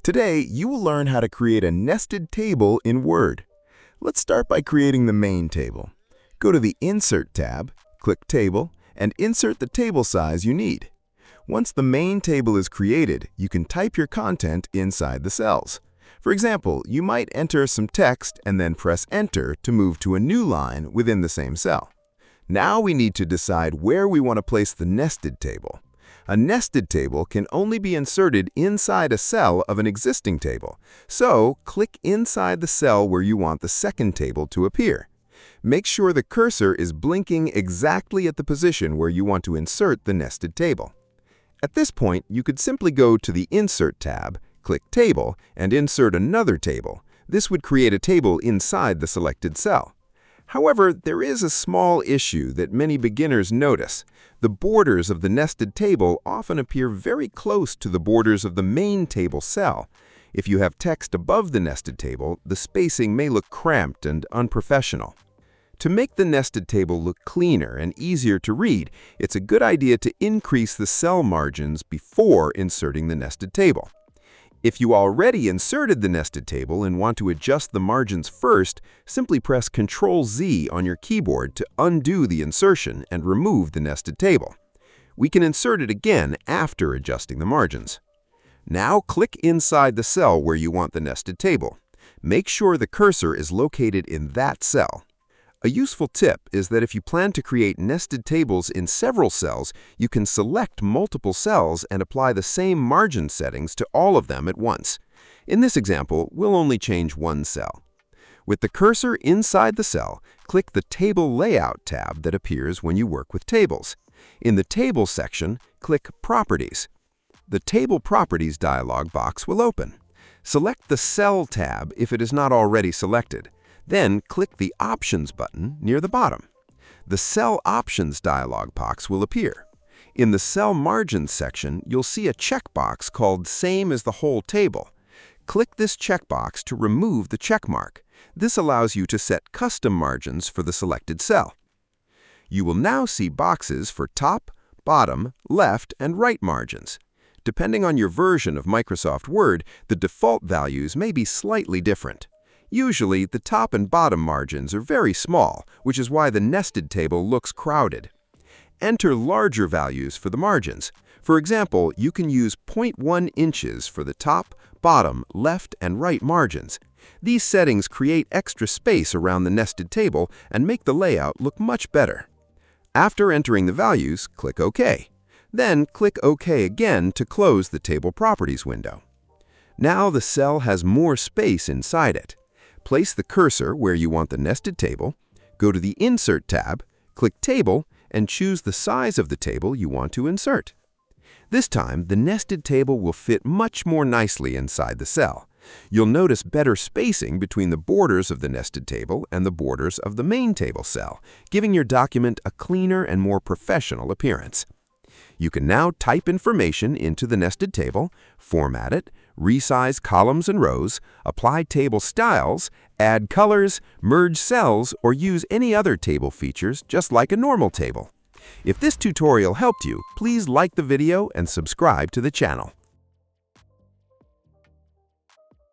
Today, you will learn how to create a nested table in Word. Let's start by creating the main table. Go to the Insert tab, click Table, and insert the table size you need. Once the main table is created, you can type your content inside the cells. For example, you might enter some text and then press Enter to move to a new line within the same cell. Now we need to decide where we want to place the nested table. A nested table can only be inserted inside a cell of an existing table, so click inside the cell where you want the second table to appear. Make sure the cursor is blinking exactly at the position where you want to insert the nested table. At this point, you could simply go to the Insert tab, click Table, and insert another table. This would create a table inside the selected cell. However, there is a small issue that many beginners notice. The borders of the nested table often appear very close to the borders of the main table cell. If you have text above the nested table, the spacing may look cramped and unprofessional. To make the nested table look cleaner and easier to read, it's a good idea to increase the cell margins before inserting the nested table. If you already inserted the nested table and want to adjust the margins first, simply press Ctrl-Z on your keyboard to undo the insertion and remove the nested table. We can insert it again after adjusting the margins. Now click inside the cell where you want the nested table. Make sure the cursor is located in that cell. A useful tip is that if you plan to create nested tables in several cells, you can select multiple cells and apply the same margin settings to all of them at once. In this example, we'll only change one cell. With the cursor inside the cell, click the Table Layout tab that appears when you work with tables. In the Table section, click Properties. The Table Properties dialog box will open. Select the Cell tab if it is not already selected. Then click the Options button near the bottom. The Cell Options dialog box will appear. In the Cell Margins section, you'll see a checkbox called Same as the Whole Table. Click this checkbox to remove the checkmark. This allows you to set custom margins for the selected cell. You will now see boxes for top, bottom, left, and right margins. Depending on your version of Microsoft Word, the default values may be slightly different. Usually, the top and bottom margins are very small, which is why the nested table looks crowded. Enter larger values for the margins. For example, you can use 0.1 inches for the top, bottom, left, and right margins. These settings create extra space around the nested table and make the layout look much better. After entering the values, click OK. Then click OK again to close the Table Properties window. Now the cell has more space inside it. Place the cursor where you want the nested table, go to the Insert tab, click Table, and choose the size of the table you want to insert. This time, the nested table will fit much more nicely inside the cell. You'll notice better spacing between the borders of the nested table and the borders of the main table cell, giving your document a cleaner and more professional appearance. You can now type information into the nested table, format it, resize columns and rows, apply table styles, add colors, merge cells, or use any other table features just like a normal table. If this tutorial helped you, please like the video and subscribe to the channel.